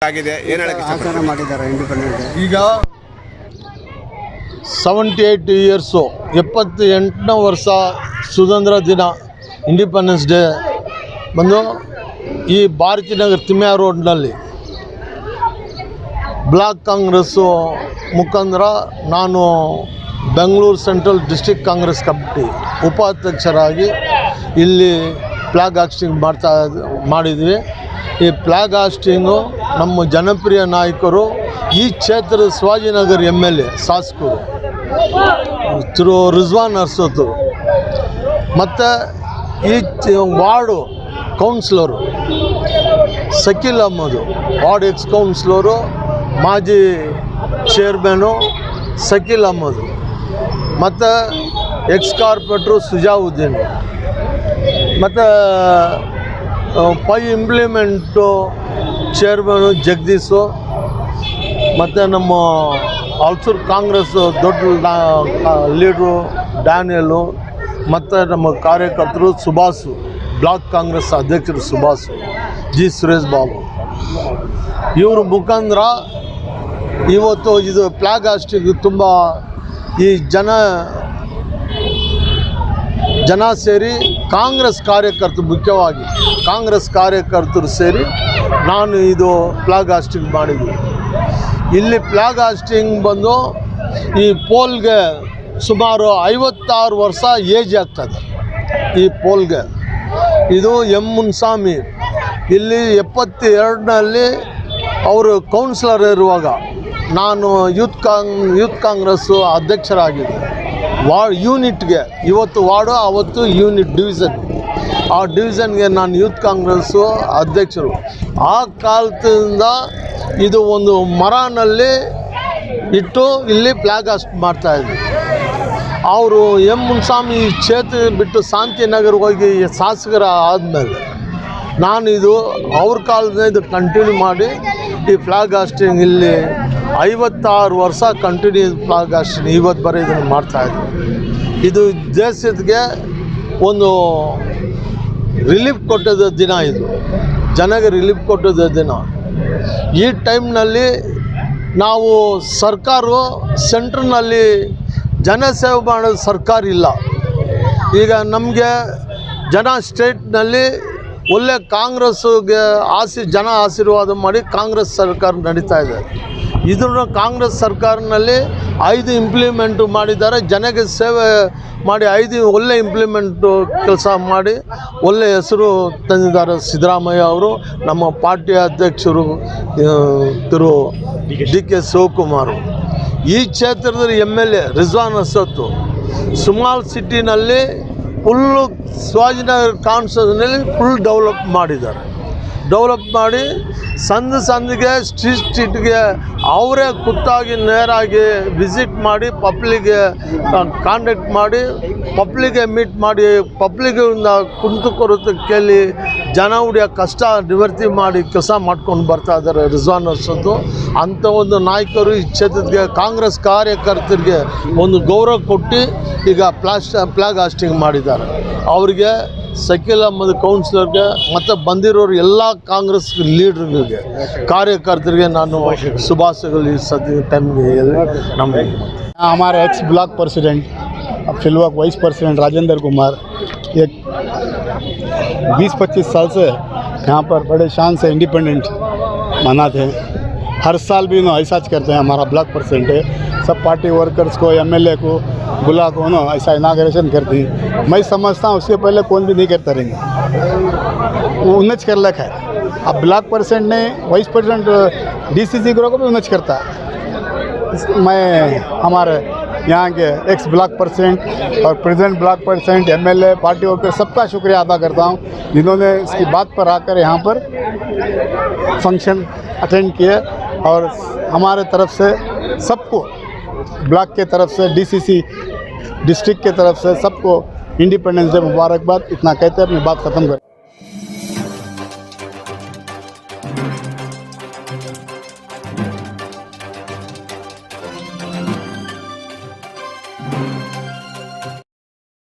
ಆಗಿದೆ ಏನು ಹೇಳಕ್ಕೆ ಆಚರಣೆ ಮಾಡಿದ್ದಾರೆ ಇಂಡಿಪೆಂಡೆನ್ಸ್ ಡೇ. ಈಗ 78 ಇಯರ್ಸು 78ನೇ ವರ್ಷ ಸ್ವತಂತ್ರ ದಿನ ಇಂಡಿಪೆಂಡೆನ್ಸ್ ಡೇ ಬಂದು ಈ ಭಾರತೀನಗರ ತಿಮ್ಮಯ್ಯ ರೋಡ್ನಲ್ಲಿ ಬ್ಲಾಕ್ ಕಾಂಗ್ರೆಸ್ಸು ಮುಖಾಂತರ ನಾನು Bengaluru central district Congress committee ಉಪಾಧ್ಯಕ್ಷರಾಗಿ ಇಲ್ಲಿ ಫ್ಲಾಗ್ ಹಾಸ್ಟಿಂಗ್ ಮಾಡಿದ್ವಿ. ಈ ಫ್ಲಾಗ್ ಹಾಸ್ಟಿಂಗು ನಮ್ಮ ಜನಪ್ರಿಯ ನಾಯಕರು ಈ ಕ್ಷೇತ್ರದ ಶಿವಾಜಿನಗರ MLA ಶಾಸಕರು ತಿರು ರಿಜ್ವಾನ್ ಅರ್ಸೋದು ಮತ್ತು ಈ ward councillor Shakeel Ahmed, ward ex councillor ಮಾಜಿ ಚೇರ್ಮನು ಶಕೀಲ್ ಅಹಮದು ಮತ್ತು ಎಕ್ಸ್ ಕಾರ್ಪೊರೇಟ್ರು ಸುಜಾವುದ್ದೀನ್ ಮತ್ತು ಇಂಪ್ಲಿಮೆಂಟು ಚೇರ್ಮನು ಜಗದೀಶು ಮತ್ತು ನಮ್ಮ ಹಲ್ಸೂರು ಕಾಂಗ್ರೆಸ್ ದೊಡ್ಡ ಲೀಡ್ರು ಡ್ಯಾನಿಯಲು ಮತ್ತು ನಮ್ಮ ಕಾರ್ಯಕರ್ತರು ಸುಭಾಸು, ಬ್ಲಾಕ್ ಕಾಂಗ್ರೆಸ್ ಅಧ್ಯಕ್ಷರು ಸುಭಾಸು, ಜಿ ಸುರೇಶ್ ಬಾಬು ಇವರು ಮುಖಾಂತರ ಇವತ್ತು ಇದು ಫ್ಲಾಗ್ ಹಾಸ್ಟಿಂಗ್ ತುಂಬ ಈ ಜನ ಸೇರಿ ಕಾಂಗ್ರೆಸ್ ಕಾರ್ಯಕರ್ತರು, ಮುಖ್ಯವಾಗಿ ಕಾಂಗ್ರೆಸ್ ಕಾರ್ಯಕರ್ತರು ಸೇರಿ ನಾನು ಇದು ಫ್ಲಾಗ್ ಹಾಸ್ಟಿಂಗ್ ಮಾಡಿದ್ವಿ. ಇಲ್ಲಿ ಫ್ಲಾಗ್ ಹಾಸ್ಟಿಂಗ್ ಬಂದು ಈ ಪೋಲ್ಗೆ ಸುಮಾರು 56 ವರ್ಷ ಏಜ್ ಆಗ್ತದೆ. ಈ ಪೋಲ್ಗೆ ಇದು ಮುನ್ಸ್ವಾಮಿ ಇಲ್ಲಿ 72ನಲ್ಲಿ ಅವರು ಕೌನ್ಸಿಲರ್ ಇರುವಾಗ ನಾನು ಯೂತ್ ಕಾಂಗ್ರೆಸ್ಸು ಅಧ್ಯಕ್ಷರಾಗಿದ್ದೆ. ಯೂನಿಟ್ಗೆ ಇವತ್ತು ವಾರ್ಡು, ಅವತ್ತು ಯೂನಿಟ್ ಡಿವಿಷನ್, ಆ ಡಿವಿಷನ್ಗೆ ನಾನು ಯೂತ್ ಕಾಂಗ್ರೆಸ್ಸು ಅಧ್ಯಕ್ಷರು. ಆ ಕಾಲದಿಂದ ಇದು ಒಂದು ಮರನಲ್ಲಿ ಇಟ್ಟು ಇಲ್ಲಿ ಫ್ಲಾಗ್ ಹಾಸ್ಟ್ ಮಾಡ್ತಾಯಿದ್ವಿ. ಅವರು ಮುನ್ಸ್ವಾಮಿ ಕ್ಷೇತ್ರ ಬಿಟ್ಟು ಶಾಂತಿನಗರ ಹೋಗಿ ಶಾಸಕರ ಆದಮೇಲೆ ನಾನು ಇದು ಅವ್ರ ಕಾಲದಿಂದ ಇದು ಕಂಟಿನ್ಯೂ ಮಾಡಿ ಈ ಫ್ಲಾಗ್ ಹಾಸ್ಟಿಂಗ್ ಇಲ್ಲಿ 56 ವರ್ಷ ಕಂಟಿನ್ಯೂ ಫ್ಲಾಗ್ ಹಾಸ್ಟಿಂಗ್ ಇವತ್ತು ಬರೀ ಇದನ್ನು ಮಾಡ್ತಾಯಿದ್ವಿ. ಇದು ದೇಶಕ್ಕೆ ಒಂದು ರಿಲೀಫ್ ಕೊಟ್ಟಿದ್ದ ದಿನ, ಇದು ಜನಗೆ ರಿಲೀಫ್ ಕೊಟ್ಟಿದ್ದ ದಿನ. ಈ ಟೈಮ್ನಲ್ಲಿ ನಾವು ಸರ್ಕಾರವು ಸೆಂಟ್ರ್ನಲ್ಲಿ ಜನಸೇವೆ ಮಾಡೋದು ಸರ್ಕಾರ ಇಲ್ಲ. ಈಗ ನಮಗೆ ಸ್ಟೇಟ್ನಲ್ಲಿ ಒಳ್ಳೆ ಕಾಂಗ್ರೆಸ್ಗೆ ಜನ ಆಶೀರ್ವಾದ ಮಾಡಿ ಕಾಂಗ್ರೆಸ್ ಸರ್ಕಾರ ನಡೀತಾ ಇದೆ. ಇದನ್ನು ಕಾಂಗ್ರೆಸ್ ಸರ್ಕಾರನಲ್ಲಿ 5 ಇಂಪ್ಲಿಮೆಂಟು ಮಾಡಿದ್ದಾರೆ. ಜನಗೆ ಸೇವೆ ಮಾಡಿ 5 ಒಳ್ಳೆ ಇಂಪ್ಲಿಮೆಂಟು ಕೆಲಸ ಮಾಡಿ ಒಳ್ಳೆ ಹೆಸರು ತಂದಿದ್ದಾರೆ ಸಿದ್ದರಾಮಯ್ಯ ಅವರು. ನಮ್ಮ ಪಾರ್ಟಿ ಅಧ್ಯಕ್ಷರು ತಿರು DK ಶಿವಕುಮಾರ್, ಈ ಕ್ಷೇತ್ರದ MLA ರಿಜ್ವಾನ್ ಅರ್ಸೋದು ಸುಮಾಲ್ ಸಿಟಿನಲ್ಲಿ ಫುಲ್ಲು ಶಿವಾಜಿನಗರ ಕಾನ್ಸ್ಟಿಟ್ಯೂನ್ಸಿನಲ್ಲಿ ಫುಲ್ ಡೆವಲಪ್ ಮಾಡಿದ್ದಾರೆ. ಡೆವಲಪ್ ಮಾಡಿ ಸಂದಿಗೆ ಸ್ಟ್ರೀಟ್ಗೆ ಅವರೇ ಖುದ್ದಾಗಿ ನೇರಾಗಿ ವಿಸಿಟ್ ಮಾಡಿ ಪಬ್ಲಿಕ್ಗೆ ಕಾಂಟ್ಯಾಕ್ಟ್ ಮಾಡಿ ಪಬ್ಲಿಕ್ಗೆ ಮೀಟ್ ಮಾಡಿ ಪಬ್ಲಿಕ್ಕಿಂದ ಕುಂದುಕೊರತೆ ಕೇಳಿ ಜನ ಹುಡಿಯೋ ಕಷ್ಟ ನಿವೃತ್ತಿ ಮಾಡಿ ಕೆಲಸ ಮಾಡ್ಕೊಂಡು ಬರ್ತಾ ಇದ್ದಾರೆ ರಿಜ್ವಾನ್ ಅರ್ಸೋದು. ಅಂಥ ಒಂದು ನಾಯಕರು ಈ ಕ್ಷೇತ್ರಕ್ಕೆ ಕಾಂಗ್ರೆಸ್ ಕಾರ್ಯಕರ್ತರಿಗೆ ಒಂದು ಗೌರವ ಕೊಟ್ಟು ಈಗ ಫ್ಲಾಗ್ ಹಾಸ್ಟಿಂಗ್ ಮಾಡಿದ್ದಾರೆ. ಅವರಿಗೆ ಶಕೀಲ್ ಅಹಮದ್ ಕೌನ್ಸಿಲರ್ಗೆ ಮತ್ತು ಬಂದಿರೋರು ಎಲ್ಲ ಕಾಂಗ್ರೆಸ್ ಲೀಡ್ರ್ಗಳಿಗೆ ಕಾರ್ಯಕರ್ತರಿಗೆ ನಾನು ಶುಭಾಶಯಗಳು ಈ ಟೈಮ್ಗೆ ನಮಗೆ. हमारे एक्स ब्लॉक प्रेसिडेंट फिलहाल वाइस प्रेसिडेंट राजेंद्र कुमार एक 20-25 साल से यहाँ पर बड़े शान से इंडिपेंडेंट मनाते हैं. हर साल भी उन्होंने ऐसा करते हैं. हमारा ब्लॉक प्रेसिडेंट है, सब पार्टी वर्कर्स को MLA को बुला को उन्होंने ऐसा इनाग्रेशन करते हैं. मैं समझता हूँ उसके पहले कौन भी नहीं करता रहेंगे, वो उन्नत कर रखा है. अब ब्लॉक प्रेसिडेंट ने वाइस प्रेसिडेंट DCC को भी उन्नत करता है. मैं हमारे यहाँ के एक्स ब्लॉक प्रेसिडेंट और president block president MLA party worker सबका शुक्रिया अदा करता हूँ, जिन्होंने इसकी बात पर आकर यहाँ पर फंक्शन अटेंड किए. और हमारे तरफ से सबको, ब्लॉक के तरफ से DCC डिस्ट्रिक्ट के तरफ से सबको इंडिपेंडेंस डे मुबारकबाद. इतना कहते हैं अपनी बात ख़त्म करें.